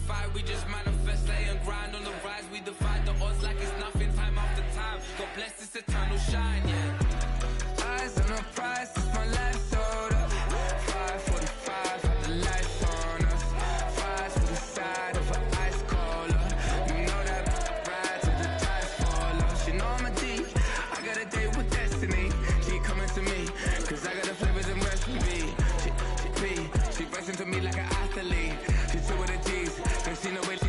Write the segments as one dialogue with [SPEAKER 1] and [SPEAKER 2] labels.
[SPEAKER 1] fight, we just manifest, lay and grind on the rise. We defy the odds like it's nothing, time after time. God bless this eternal shine, yeah. Eyes on the prize, it's my last order. 5:45, have the lights on us. Fries to the side of an ice cola. You know that ride till the tides fall off. You know I'm a D, I got a date with destiny. She coming to me, cause I got the flavors and recipe. She pressing to me like an athlete. She's two with the G's, and she know it.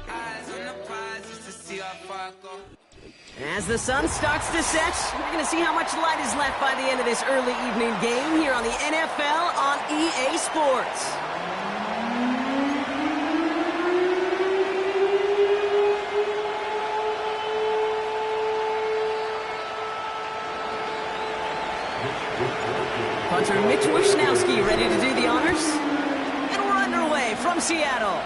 [SPEAKER 1] Eyes on the prize just to see how far I go.
[SPEAKER 2] As the sun starts to set, we're going to see how much light is left by the end of this early evening game here on the NFL on EA Sports. Punter Mitch Wishnowski ready to do the honors. And we're underway from Seattle.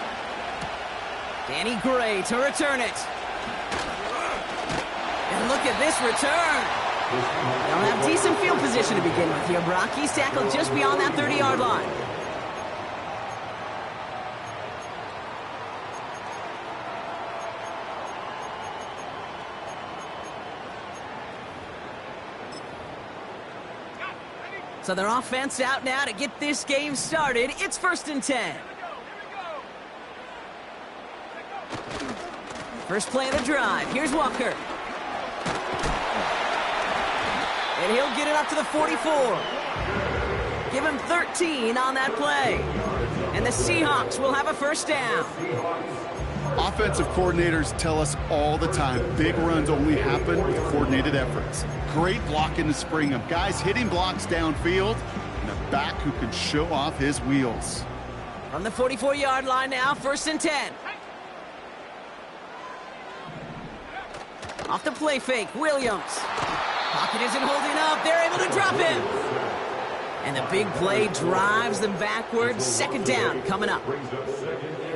[SPEAKER 2] Danny Gray to return it. And look at this return. They'll have decent field position to begin with here, Brock. He's tackled just beyond that 30-yard line. So their offense out now to get this game started. It's 1st and 10. First play of the drive. Here's Walker. And he'll get it up to the 44. Give him 13 on that play. And the Seahawks will have a first down.
[SPEAKER 3] Offensive coordinators tell us all the time, big runs only happen with coordinated efforts. Great block in the spring of guys hitting blocks downfield, and a back who can show off his wheels.
[SPEAKER 2] From the 44-yard line now, 1st and 10. Off the play fake, Williams. Pocket isn't holding up. They're able to drop him. And the big play drives them backwards. 2nd down coming up.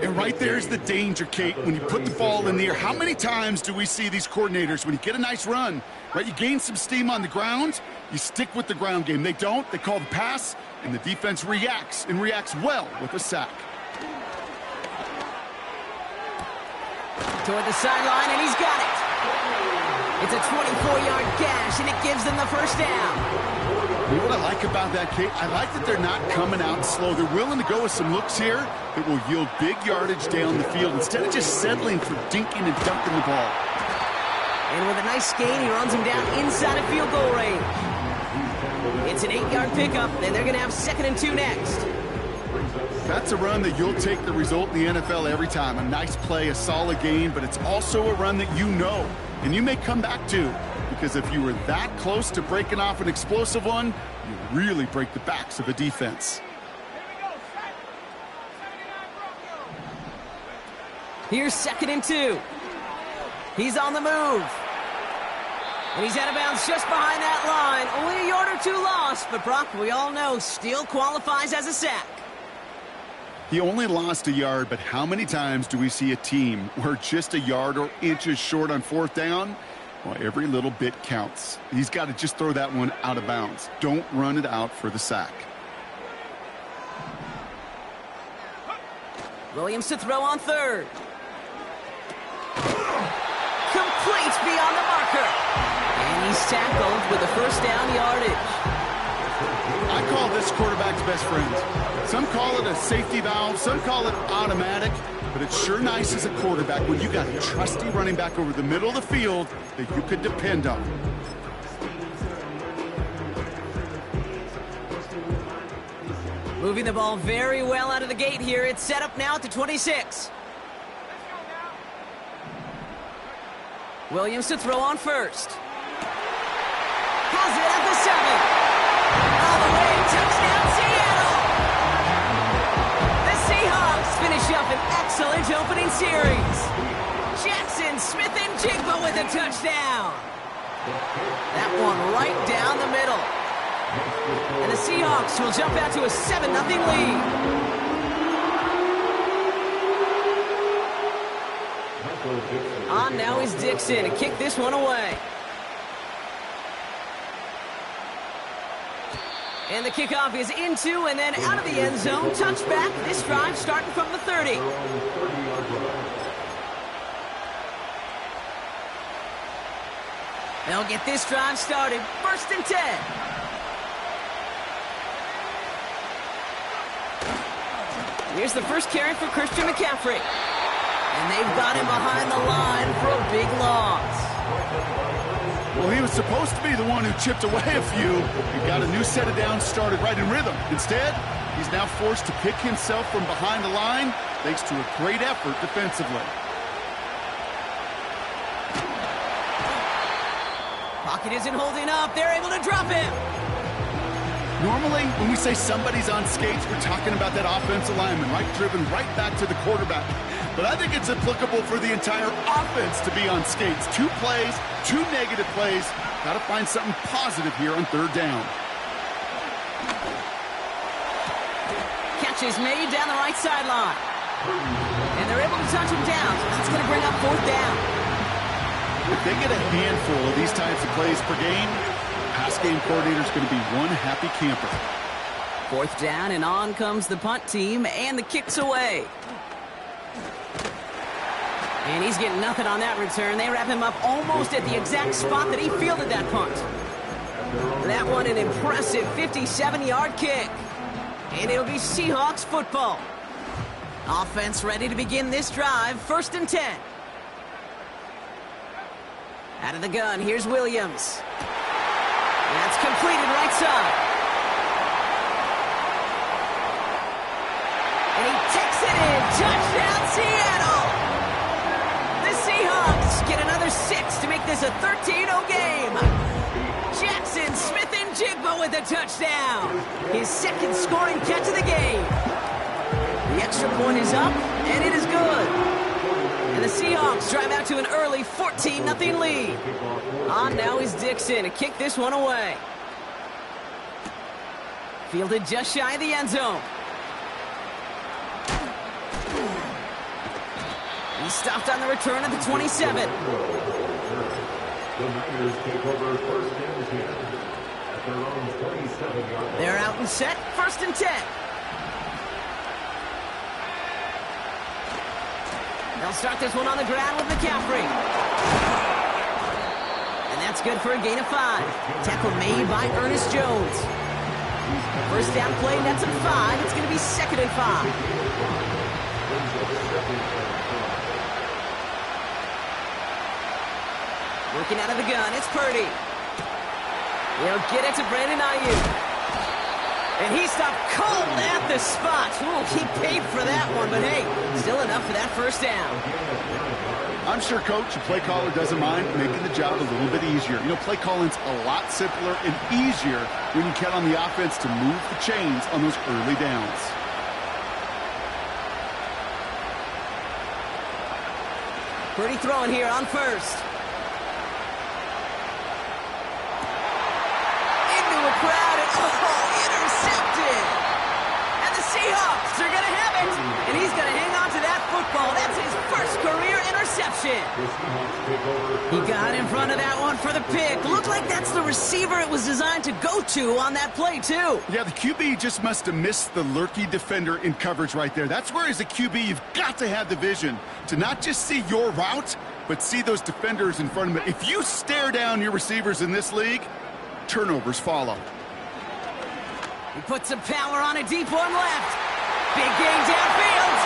[SPEAKER 3] And right there's the danger, Kate, when you put the ball in the air. How many times do we see these coordinators, when you get a nice run, right, you gain some steam on the ground, you stick with the ground game. They don't. They call the pass, and the defense reacts, and reacts well with a sack.
[SPEAKER 2] Toward the sideline, and he's got it. It's a 24-yard gash, and it gives them the first down.
[SPEAKER 3] You know what I like about that, Kate? I like that they're not coming out slow. They're willing to go with some looks here that will yield big yardage down the field instead of just settling for dinking and dunking the ball.
[SPEAKER 2] And with a nice gain, he runs him down inside of field goal range. It's an 8-yard pickup, and they're going to have 2nd and 2 next.
[SPEAKER 3] That's a run that you'll take the result in the NFL every time. A nice play, a solid gain, but it's also a run that you know, and you may come back to. Because if you were that close to breaking off an explosive one, you really break the backs of a defense.
[SPEAKER 2] Here's 2nd and 2. He's on the move. And he's out of bounds just behind that line. Only a yard or two lost, but Brock, we all know, still qualifies as a sack.
[SPEAKER 3] He only lost a yard, but how many times do we see a team where just a yard or inches short on 4th down? Well, every little bit counts. He's got to just throw that one out of bounds. Don't run it out for the sack.
[SPEAKER 2] Williams to throw on 3rd. Complete beyond the marker. And he's tackled with the first down yardage.
[SPEAKER 3] I call this quarterback's best friend. Some call it a safety valve, some call it automatic, but it's sure nice as a quarterback when you got a trusty running back over the middle of the field that you could depend on.
[SPEAKER 2] Moving the ball very well out of the gate here. It's set up now at the 26. Williams to throw on 1st. Has it at the 7. All the way, touchdown Seattle! The Seahawks finish up an excellent opening series. Jackson Smith and Jigba with a touchdown. That one right down the middle. And the Seahawks will jump out to a 7-0 lead. On now is Dixon to kick this one away. And the kickoff is into and then out of the end zone. Touchback. This drive starting from the 30. They'll get this drive started. 1st and 10. Here's the first carry for Christian McCaffrey. And they've got him behind the line for a big loss.
[SPEAKER 3] Well, he was supposed to be the one who chipped away a few. He got a new set of downs started right in rhythm. Instead, he's now forced to pick himself from behind the line thanks to a great effort defensively.
[SPEAKER 2] Pocket isn't holding up. They're able to drop him.
[SPEAKER 3] Normally, when we say somebody's on skates, we're talking about that offensive lineman, right? Driven right back to the quarterback. But I think it's applicable for the entire offense to be on skates. 2 plays, 2 negative plays. Got to find something positive here on 3rd down.
[SPEAKER 2] Catch is made down the right sideline. And they're able to touch him down. So that's going to bring up 4th down.
[SPEAKER 3] If they get a handful of these types of plays per game, pass game coordinator's going to be one happy camper.
[SPEAKER 2] 4th down, and on comes the punt team, and the kick's away. And he's getting nothing on that return. They wrap him up almost at the exact spot that he fielded that punt. That one an impressive 57-yard kick. And it'll be Seahawks football. Offense ready to begin this drive. 1st and 10. Out of the gun, here's Williams. That's completed right side. And he takes it in. Touchdown, Seattle! The Seahawks get another 6 to make this a 13-0 game. Jackson Smith-Njigba with a touchdown. His 2nd scoring catch of the game. The extra point is up, and it is good. And the Seahawks drive out to an early 14-0 lead. On now is Dixon to kick this one away. Fielded just shy of the end zone. He stopped on the return at the 27. They're out and set. 1st and 10. They'll start this one on the ground with McCaffrey. And that's good for a gain of 5. Tackle made by Ernest Jones. 1st down play, nets him 5. It's going to be 2nd and 5. Working out of the gun, it's Purdy. He'll get it to Brandon Ayuk. And he stopped cold at the spot. Ooh, he paid for that one, but hey, still enough for that 1st down.
[SPEAKER 3] I'm sure Coach, the play caller, doesn't mind making the job a little bit easier. You know, play calling's a lot simpler and easier when you count on the offense to move the chains on those early downs.
[SPEAKER 2] Purdy throwing here on 1st. Into a crowd, and intercepted. And the Seahawks are going to have it. And he's going to hang on to that football. That's his 1st career interception. He got in front of that one for the pick. Looked like that's the receiver it was designed to go to on that play, too.
[SPEAKER 3] Yeah, the QB just must have missed the lurky defender in coverage right there. That's where, as a QB, you've got to have the vision to not just see your route, but see those defenders in front of it. If you stare down your receivers in this league, turnovers follow.
[SPEAKER 2] He puts some power on a deep one left. Big gain downfield.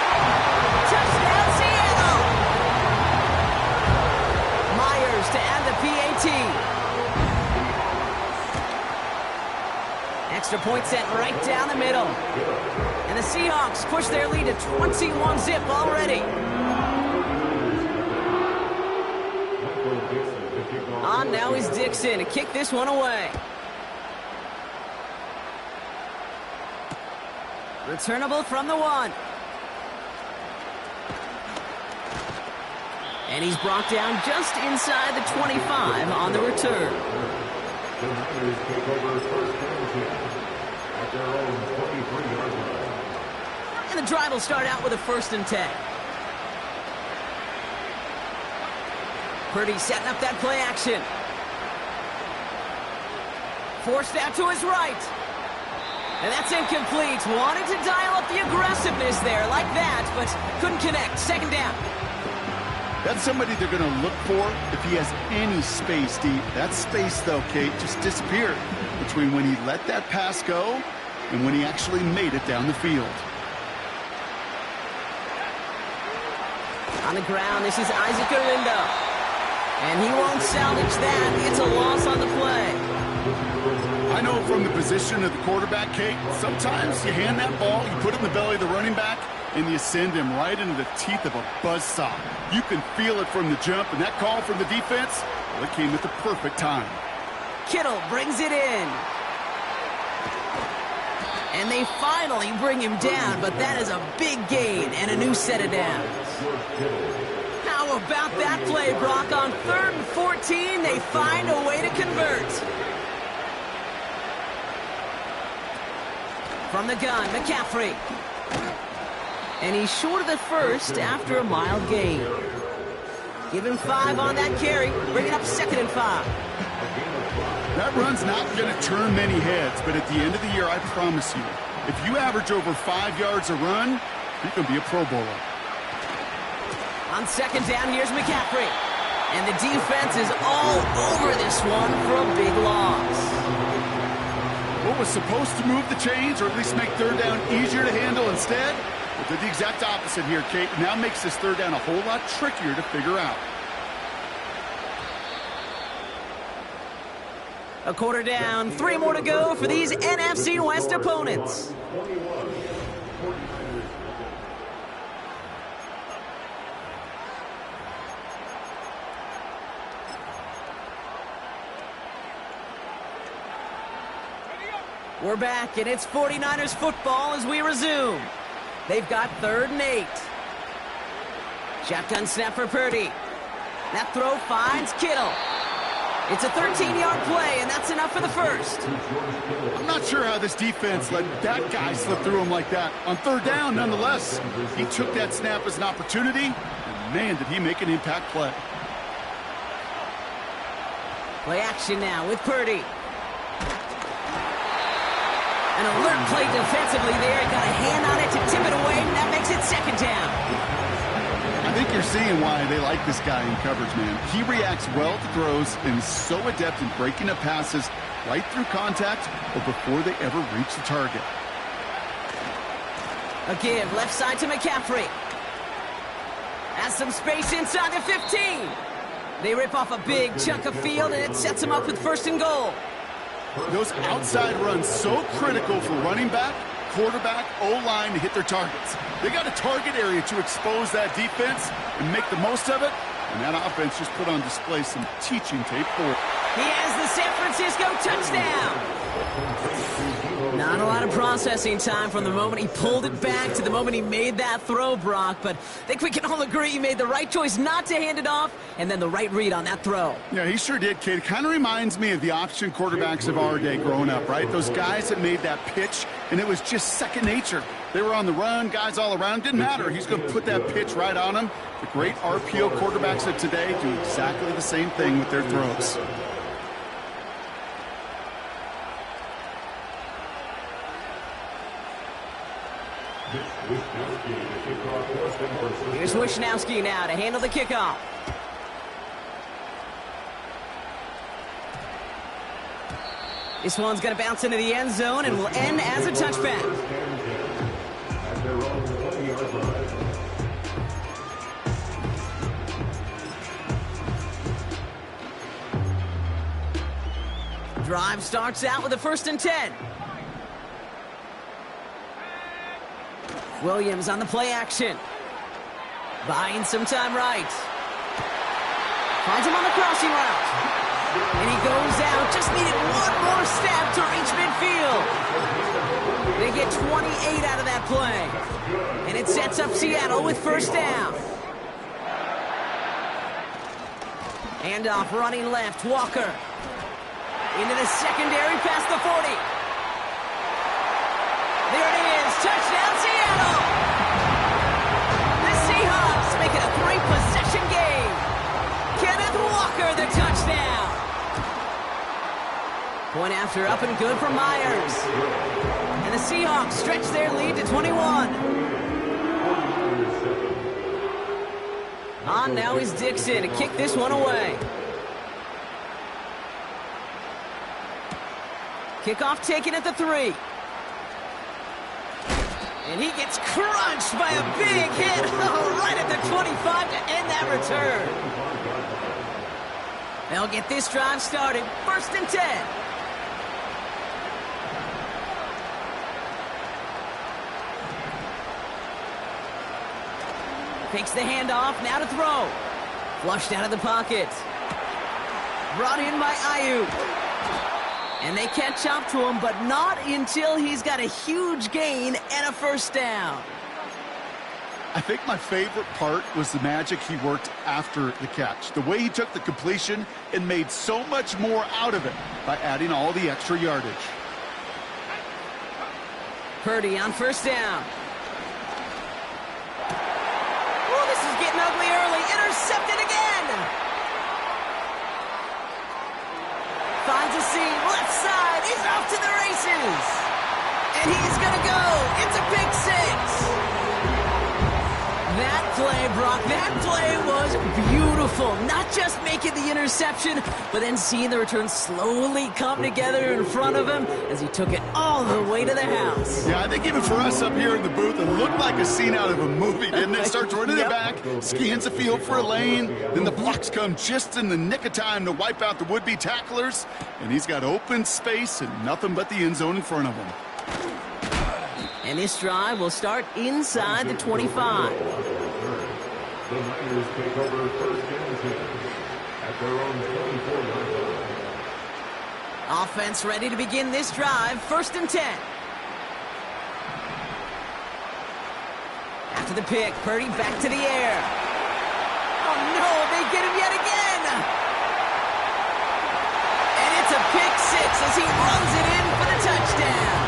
[SPEAKER 2] Touchdown, Seattle. Myers to add the PAT. Extra point set right down the middle. And the Seahawks push their lead to 21-zip already. On now is Dixon to kick this one away. Returnable from the 1. And he's brought down just inside the 25 on the return. And the drive will start out with a 1st and 10. Purdy setting up that play action. Forced out to his right. And that's incomplete. Wanted to dial up the aggressiveness there like that, but couldn't connect. Second down.
[SPEAKER 3] That's somebody they're going to look for if he has any space deep. That space, though, Kate, just disappeared between when he let that pass go and when he actually made it down the field.
[SPEAKER 2] On the ground, this is Isaac Orindo. And he won't salvage that. It's a loss on the play.
[SPEAKER 3] I know from the position of the quarterback, Kate, sometimes you hand that ball, you put it in the belly of the running back, and you send him right into the teeth of a buzzsaw. You can feel it from the jump, and that call from the defense, well, it came at the perfect time.
[SPEAKER 2] Kittle brings it in. And they finally bring him down, but that is a big gain and a new set of downs. How about that play, Brock? On 3rd and 14, they find a way to convert. From the gun, McCaffrey. And he's short of the first after a mild gain. Give him 5 on that carry. Bring it up 2nd and 5.
[SPEAKER 3] That run's not going to turn many heads, but at the end of the year, I promise you, if you average over 5 yards a run, you're going to be a Pro Bowler.
[SPEAKER 2] On 2nd down, here's McCaffrey. And the defense is all over this one for a big loss.
[SPEAKER 3] What was supposed to move the chains, or at least make 3rd down easier to handle instead, well, did the exact opposite here, Kate. Now makes this 3rd down a whole lot trickier to figure out.
[SPEAKER 2] A quarter down, 3 more to go for these NFC West opponents. We're back, and it's 49ers football as we resume. They've got 3rd and 8. Shotgun snap for Purdy. That throw finds Kittle. It's a 13-yard play, and that's enough for the first.
[SPEAKER 3] I'm not sure how this defense let that guy slip through him like that. On 3rd down, nonetheless, he took that snap as an opportunity, and man, did he make an impact play.
[SPEAKER 2] Play action now with Purdy. An alert play defensively there. Got a hand on it to tip it away, and that makes it 2nd down.
[SPEAKER 3] I think you're seeing why they like this guy in coverage, man. He reacts well to throws and is so adept in breaking up passes right through contact or before they ever reach the target.
[SPEAKER 2] A give, left side to McCaffrey. Has some space inside the 15. They rip off a big chunk of field, and it sets them up with 1st and goal.
[SPEAKER 3] Those outside runs so critical for running back, quarterback, O-line to hit their targets. They got a target area to expose that defense and make the most of it, and that offense just put on display some teaching tape for it.
[SPEAKER 2] He has the San Francisco touchdown. Not a lot of processing time from the moment he pulled it back to the moment he made that throw, Brock, but I think we can all agree he made the right choice not to hand it off, and then the right read on that throw.
[SPEAKER 3] Yeah, he sure did, kid. It kind of reminds me of the option quarterbacks of our day growing up, right? Those guys that made that pitch, and it was just second nature. They were on the run, guys all around. Didn't matter. He's going to put that pitch right on him. The great RPO quarterbacks of today do exactly the same thing with their throws.
[SPEAKER 2] Here's Wishnowski now to handle the kickoff. This one's going to bounce into the end zone and will end as a touchback. Drive starts out with a 1st and 10. Williams on the play action. Buying some time right. Finds him on the crossing route. And he goes out. Just needed one more step to reach midfield. They get 28 out of that play. And it sets up Seattle with 1st down. Handoff running left. Walker. Into the secondary past the 40. There it is. Touchdown, Seattle. The Seahawks make it a 3-possession game. Kenneth Walker, the touchdown. Point after up and good for Myers. And And the Seahawks stretch their lead to 21. On now is Dixon to kick this one away. Kickoff taken at the 3. And he gets crunched by a big hit right at the 25 to end that return. They'll get this drive started. 1st and 10. Takes the handoff, now to throw. Flushed out of the pocket. Brought in by Ayuk. And they catch up to him, but not until he's got a huge gain and a 1st down.
[SPEAKER 3] I think my favorite part was the magic he worked after the catch. The way he took the completion and made so much more out of it by adding all the extra yardage.
[SPEAKER 2] Purdy on 1st down. Oh, this is getting ugly early. Intercepted again. Finds a seam, left side. He's off to the races. And he's going to go. It's a pick 6. That play, Brock, that play was beautiful. Not just making the interception, but then seeing the return slowly come together in front of him as he took it all the way to the house.
[SPEAKER 3] Yeah, I think even for us up here in the booth, it looked like a scene out of a movie, didn't it? Starts running it back, scans the field for a lane, then the blocks come just in the nick of time to wipe out the would-be tacklers, and he's got open space and nothing but the end zone in front of him.
[SPEAKER 2] And this drive will start inside the 25.
[SPEAKER 4] The Niners take over 1st and 10 at their own 24-yard line.
[SPEAKER 2] Offense ready to begin this drive. 1st and 10. After the pick, Purdy back to the air. Oh no, they get him yet again. And it's a pick 6 as he runs it in for the touchdown.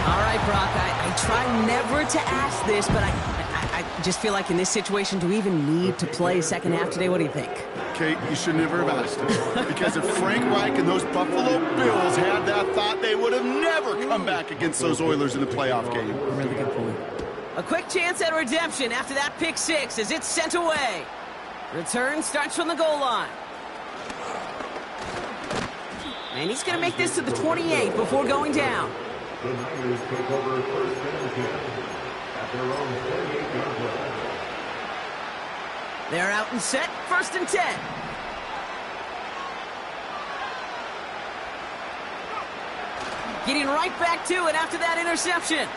[SPEAKER 2] All right, Brock, I try never to ask this, but I just feel like in this situation, do we even need to play second half today? What do you think?
[SPEAKER 3] Kate, you should never have asked it. Because if Frank Reich and those Buffalo Bills had that thought, they would have never come back against those Oilers in the playoff game.
[SPEAKER 2] Really good point. A quick chance at redemption after that pick 6 as it's sent away. Return starts from the goal line. And he's going to make this to the 28 before going down.
[SPEAKER 4] The Niners take over 1st and 10 at their own 28-yard line.
[SPEAKER 2] They're out and set. 1st and 10. Getting right back to it after that interception.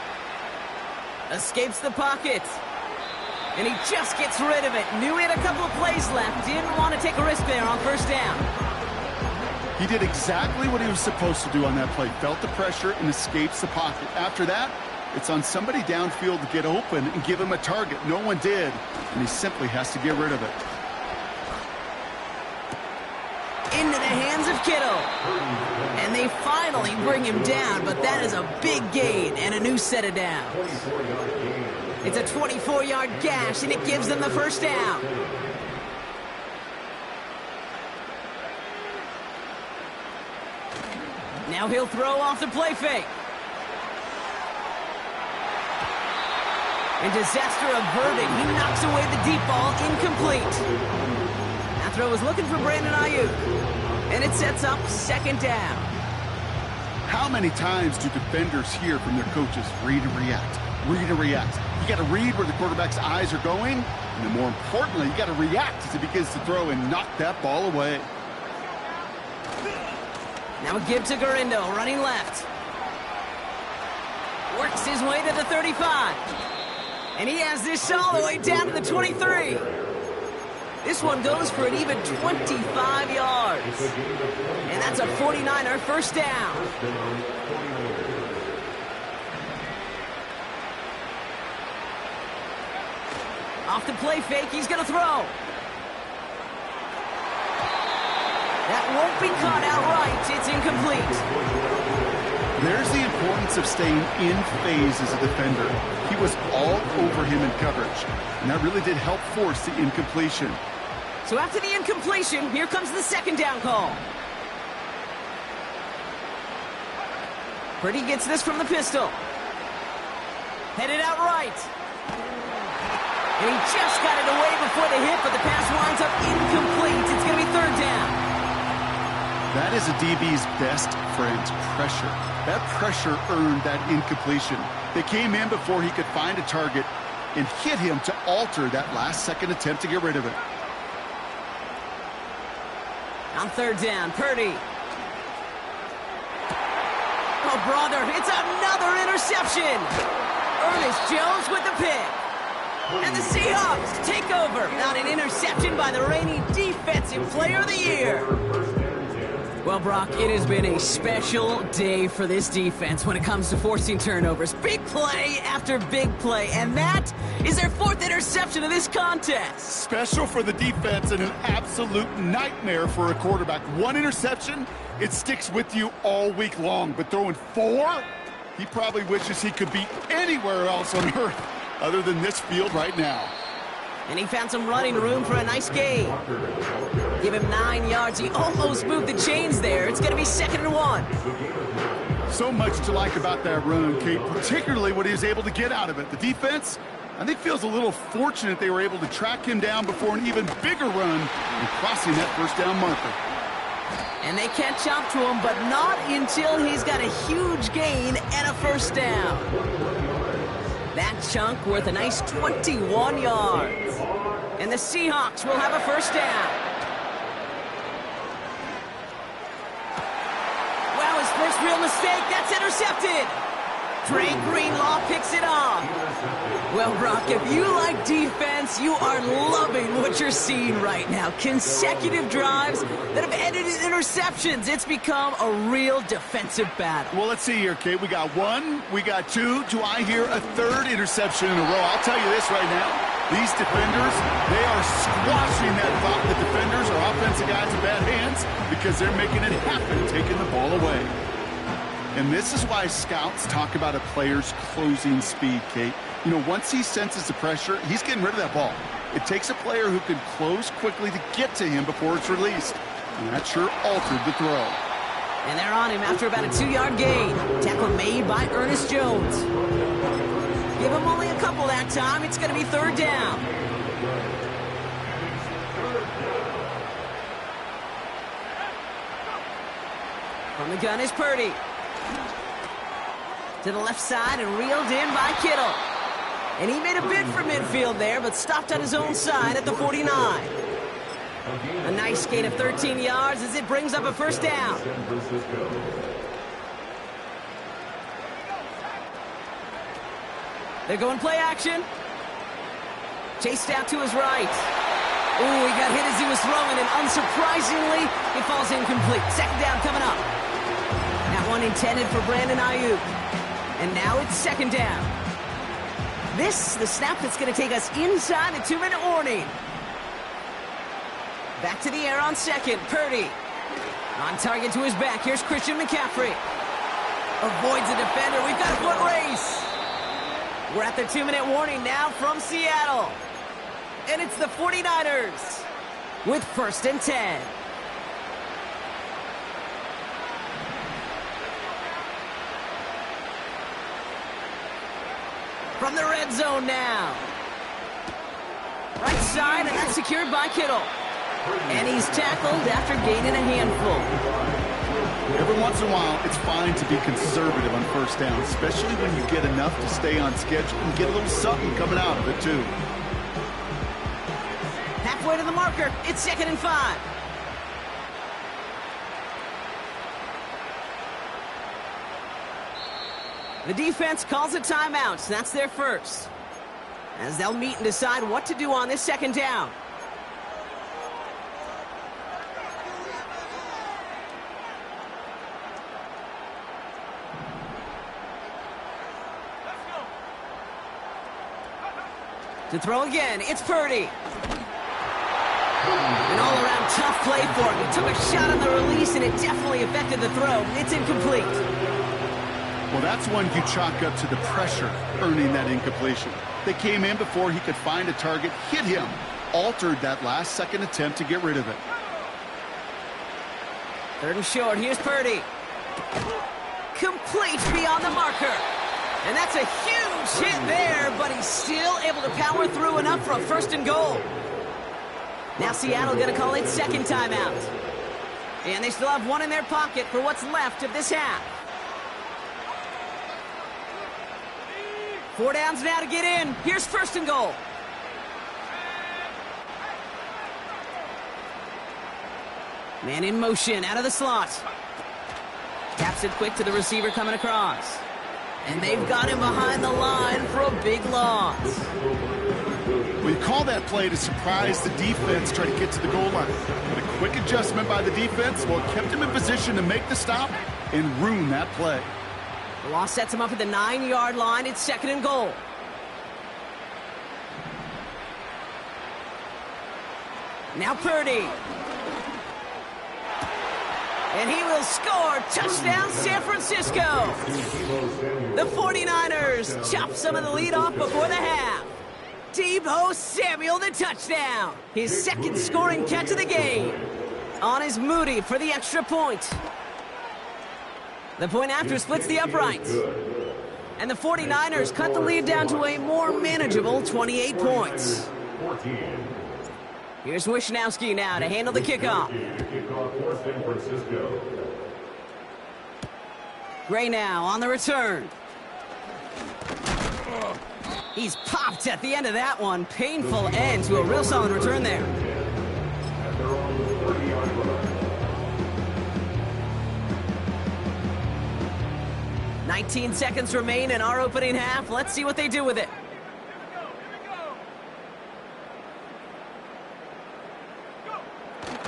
[SPEAKER 2] Escapes the pocket. And he just gets rid of it. Knew he had a couple of plays left. Didn't want to take a risk there on 1st down.
[SPEAKER 3] He did exactly what he was supposed to do on that play. Felt the pressure and escapes the pocket. After that, it's on somebody downfield to get open and give him a target. No one did, and he simply has to get rid of it.
[SPEAKER 2] Into the hands of Kittle. And they finally bring him down, but that is a big gain and a new set of downs. It's a 24-yard gash, and it gives them the 1st down. Now he'll throw off the play fake. And disaster averted. He knocks away the deep ball, incomplete. That throw was looking for Brandon Ayuk. And it sets up 2nd down.
[SPEAKER 3] How many times do defenders hear from their coaches, read and react, read and react? You got to read where the quarterback's eyes are going, and then more importantly, you got to react as he begins to throw and knock that ball away.
[SPEAKER 2] Now a give to Garindo, running left. Works his way to the 35. And he has this all the way down to the 23. This one goes for an even 25 yards. And that's a 49er 1st down. Off the play fake, he's going to throw. That won't be caught outright. It's incomplete.
[SPEAKER 3] There's the importance of staying in phase as a defender. He was all over him in coverage, and that really did help force the incompletion.
[SPEAKER 2] So after the incompletion, here comes the 2nd down call. Purdy gets this from the pistol. Headed out right. And he just got it away before the hit, but the pass winds up incomplete. It's going to be third down.
[SPEAKER 3] That is a DB's best friend, pressure. That pressure earned that incompletion. They came in before he could find a target and hit him to alter that last-second attempt to get rid of it.
[SPEAKER 2] On third down, Purdy. Oh, brother, it's another interception. Ernest Jones with the pick. And the Seahawks take over. Not an interception by the reigning Defensive Player of the Year. Well, Brock, it has been a special day for this defense when it comes to forcing turnovers. Big play after big play, and that is their fourth interception of this contest.
[SPEAKER 3] Special for the defense and an absolute nightmare for a quarterback. One interception, it sticks with you all week long, but throwing 4, he probably wishes he could be anywhere else on earth other than this field right now.
[SPEAKER 2] And he found some running room for a nice gain. Give him 9 yards. He almost moved the chains there. It's going to be 2nd and 1.
[SPEAKER 3] So much to like about that run, Kate, particularly what he was able to get out of it. The defense, I think, feels a little fortunate they were able to track him down before an even bigger run and crossing that first down marker.
[SPEAKER 2] And they catch up to him, but not until he's got a huge gain and a first down. That chunk worth a nice 21 yards. And the Seahawks will have a first down. Wow, his first real mistake. That's intercepted. Trey Greenlaw picks it off. Well, Brock, if you like defense, you are loving what you're seeing right now. Consecutive drives that have ended in interceptions. It's become a real defensive battle.
[SPEAKER 3] Well, let's see here, Kate. We got 1, we got 2. Do I hear a 3rd interception in a row? I'll tell you this right now. These defenders, they are squashing that thought that defenders are offensive guys in bad hands because they're making it happen, taking the ball away. And this is why scouts talk about a player's closing speed, Kate. You know, once he senses the pressure, he's getting rid of that ball. It takes a player who can close quickly to get to him before it's released. And that sure altered the throw.
[SPEAKER 2] And they're on him after about a 2-yard gain. Tackle made by Ernest Jones. Give him only a couple that time. It's going to be third down. From the gun is Purdy. To the left side and reeled in by Kittle. And he made a bid for midfield there, but stopped on his own side at the 49. A nice gain of 13 yards as it brings up a first down. They're going play action. Chased out to his right. Ooh, he got hit as he was throwing, and unsurprisingly, it falls incomplete. Second down coming up. That one intended for Brandon Ayuk. And now it's second down. This, the snap that's going to take us inside the 2-minute warning. Back to the air on second. Purdy. On target to his back. Here's Christian McCaffrey. Avoids the defender. We've got a foot race. We're at the 2-minute warning now from Seattle. And it's the 49ers with 1st and 10. From the red zone now. Right side, and that's secured by Kittle. And he's tackled after gaining a handful.
[SPEAKER 3] Every once in a while, it's fine to be conservative on first down, especially when you get enough to stay on schedule and get a little something coming out of it, too.
[SPEAKER 2] Halfway to the marker. It's 2nd and 5. The defense calls a timeout. That's their first. As they'll meet and decide what to do on this second down. To throw again, it's Purdy. An all-around tough play for him. He took a shot on the release, and it definitely affected the throw. It's incomplete.
[SPEAKER 3] Well, that's one you chalk up to the pressure earning that incompletion. They came in before he could find a target, hit him, altered that last-second attempt to get rid of it.
[SPEAKER 2] 3rd and short. Here's Purdy. incomplete beyond the marker. And that's a huge hit there, but he's still able to power through enough for a 1st and goal. Now Seattle going to call it second timeout. And they still have one in their pocket for what's left of this half. 4 downs now to get in. Here's 1st and goal. Man in motion, out of the slot. Taps it quick to the receiver coming across. And they've got him behind the line for a big loss.
[SPEAKER 3] Well, you call that play to surprise the defense, try to get to the goal line. But a quick adjustment by the defense, well, kept him in position to make the stop and ruin that play.
[SPEAKER 2] The loss sets him up at the 9-yard line. It's 2nd and goal. Now Purdy. And he will score. Touchdown, San Francisco. The 49ers chop some of the lead off before the half. Deebo Samuel, the touchdown. His 2nd scoring catch of the game. On is Moody for the extra point. The point after splits the uprights. And the 49ers cut the lead down to a more manageable 28 points. Here's Wishnowski now to handle the kickoff. Gray now on the return. He's popped at the end of that one. Painful end to a real solid return there. 19 seconds remain in our opening half. Let's see what they do with it.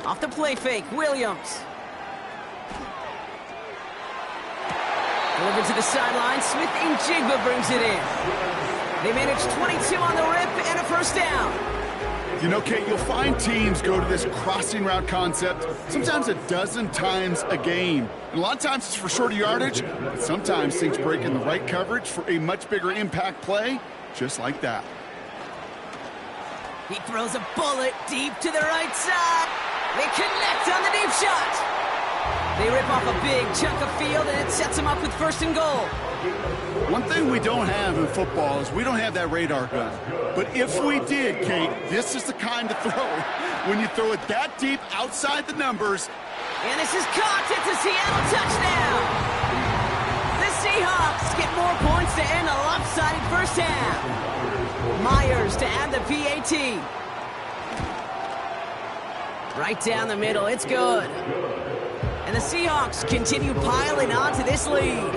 [SPEAKER 2] Off the play fake, Williams. Delivered to the sideline, Smith and Jigba brings it in. They manage 22 on the rip and a 1st down.
[SPEAKER 3] You know, Kate, you'll find teams go to this crossing route concept sometimes a dozen times a game. And a lot of times it's for shorter yardage, but sometimes things break in the right coverage for a much bigger impact play, just like that.
[SPEAKER 2] He throws a bullet deep to the right side. They connect on the deep shot. They rip off a big chunk of field, and it sets them up with 1st and goal.
[SPEAKER 3] One thing we don't have in football is we don't have that radar gun. But if we did, Kate, this is the kind of throw. When you throw it that deep outside the numbers.
[SPEAKER 2] And this is caught. It's a Seattle touchdown. The Seahawks get more points to end a lopsided 1st half. Myers to add the PAT. Right down the middle. It's good. And the Seahawks continue piling on to this lead.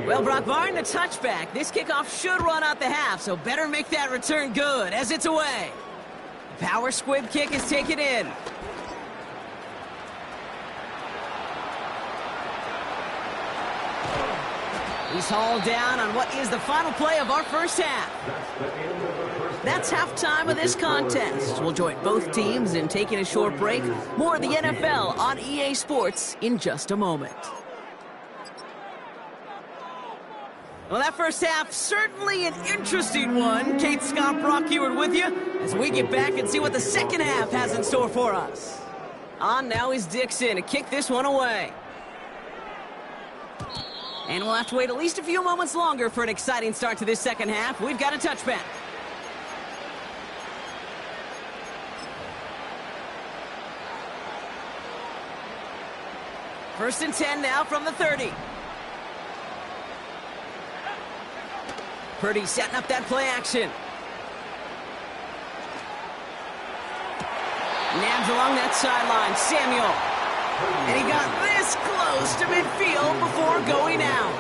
[SPEAKER 2] Well, Brock, barring the touchback, this kickoff should run out the half, so better make that return good as it's away. Power squib kick is taken in. He's hauled down on what is the final play of our 1st half. That's halftime of this contest. We'll join both teams in taking a short break. More of the NFL on EA Sports in just a moment. Well, that 1st half, certainly an interesting one. Kate, Scott, Brock Heward with you as we get back and see what the 2nd half has in store for us. On now is Dixon to kick this one away. And we'll have to wait at least a few moments longer for an exciting start to this 2nd half. We've got a touchback. First and 10 now from the 30. Purdy setting up that play action. Nabs along that sideline. Samuel. And he got this close to midfield before going out.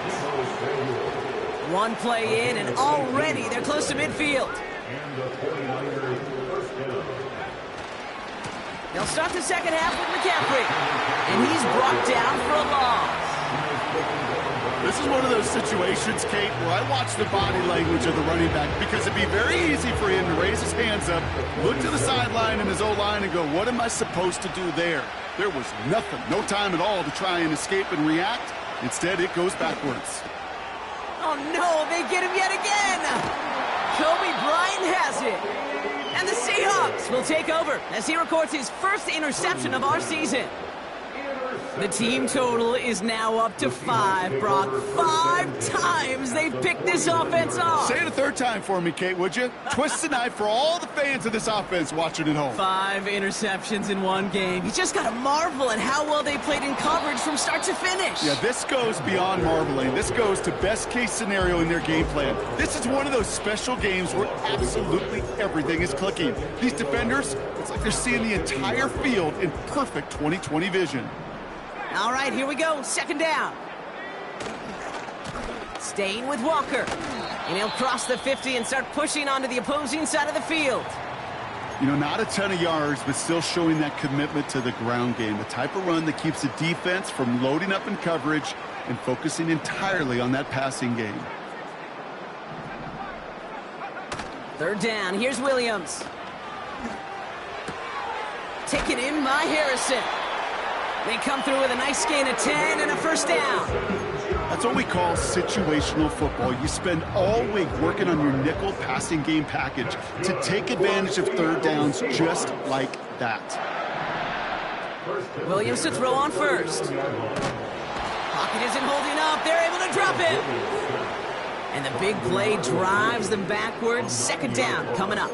[SPEAKER 2] One play in, and already they're close to midfield. They'll start the 2nd half with McCaffrey. And he's brought down for a loss.
[SPEAKER 3] This is one of those situations, Kate, where I watch the body language of the running back because it'd be very easy for him to raise his hands up, look to the sideline in his O-line and go, what am I supposed to do there? There was nothing, no time at all to try and escape and react. Instead, it goes backwards.
[SPEAKER 2] Oh, no, they get him yet again. Kobe Bryant has it. And the Seahawks will take over as he records his first interception of our season. The team total is now up to 5, Brock. 5 times they've picked this offense off.
[SPEAKER 3] Say it a third time for me, Kate, would you? Twist the knife for all the fans of this offense watching at home.
[SPEAKER 2] 5 interceptions in one game. You just got to marvel at how well they played in coverage from start to finish.
[SPEAKER 3] Yeah, this goes beyond marveling. This goes to best case scenario in their game plan. This is one of those special games where absolutely everything is clicking. These defenders, it's like they're seeing the entire field in perfect 20/20 vision.
[SPEAKER 2] All right, here we go. Second down. Staying with Walker. And he'll cross the 50 and start pushing onto the opposing side of the field.
[SPEAKER 3] You know, not a ton of yards, but still showing that commitment to the ground game. The type of run that keeps the defense from loading up in coverage and focusing entirely on that passing game.
[SPEAKER 2] Third down. Here's Williams. Taken in by Harrison. They come through with a nice gain of 10 and a first down.
[SPEAKER 3] That's what we call situational football. You spend all week working on your nickel passing game package to take advantage of third downs just like that.
[SPEAKER 2] Williams to throw on first. Pocket isn't holding up. They're able to drop it. And the big play drives them backwards. Second down coming up.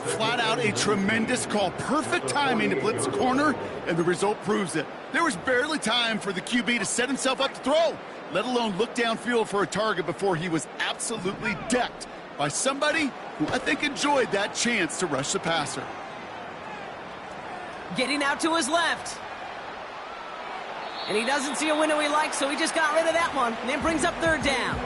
[SPEAKER 3] Flat out a tremendous call. Perfect timing to blitz the corner, and the result proves it. There was barely time for the QB to set himself up to throw, let alone look downfield for a target before he was absolutely decked by somebody who I think enjoyed that chance to rush the passer.
[SPEAKER 2] Getting out to his left. And he doesn't see a window he likes, so he just got rid of that one. And then brings up third down.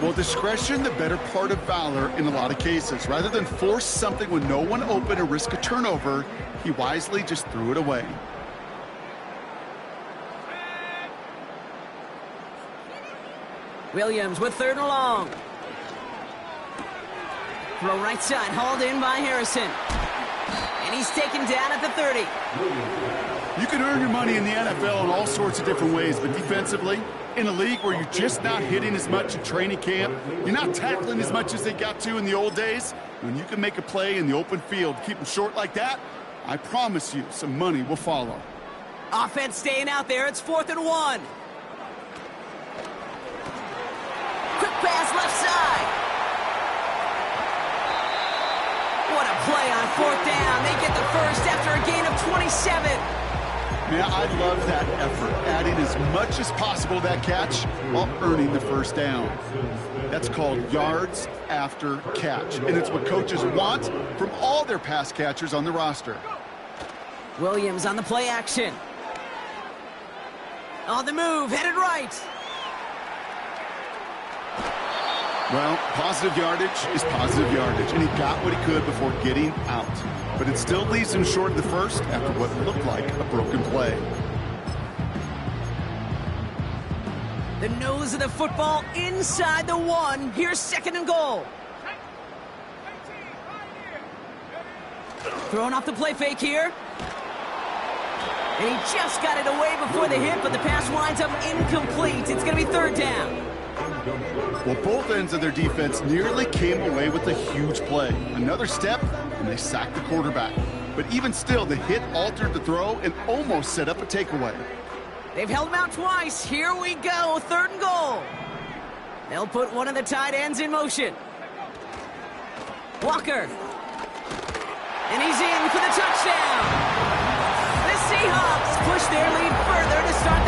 [SPEAKER 3] Well, discretion, the better part of valor in a lot of cases. Rather than force something with no one open or risk a turnover, he wisely just threw it away.
[SPEAKER 2] Williams with third and long. Throw right side, hauled in by Harrison. And he's taken down at the 30.
[SPEAKER 3] You can earn your money in the NFL in all sorts of different ways, but defensively, in a league where you're just not hitting as much at training camp, you're not tackling as much as they got to in the old days, when you can make a play in the open field, keep them short like that, I promise you some money will follow.
[SPEAKER 2] Offense staying out there. It's 4th and 1. Quick pass left side. What a play on 4th down. They get the first after a gain of 27.
[SPEAKER 3] Man, I love that effort, adding as much as possible to that catch while earning the first down. That's called yards after catch, and it's what coaches want from all their pass catchers on the roster.
[SPEAKER 2] Williams on the play action. On the move, headed right.
[SPEAKER 3] Well, positive yardage is positive yardage, and he got what he could before getting out. But it still leaves him short in the first after what looked like a broken play.
[SPEAKER 2] The nose of the football inside the 1. Here's 2nd and goal. Throwing off the play fake here. And he just got it away before the hit, but the pass winds up incomplete. It's going to be 3rd down.
[SPEAKER 3] Well, both ends of their defense nearly came away with a huge play. Another step, and they sacked the quarterback. But even still, the hit altered the throw and almost set up a takeaway.
[SPEAKER 2] They've held him out twice. Here we go, 3rd and goal. They'll put one of the tight ends in motion. Walker. And he's in for the touchdown. The Seahawks push their lead further to start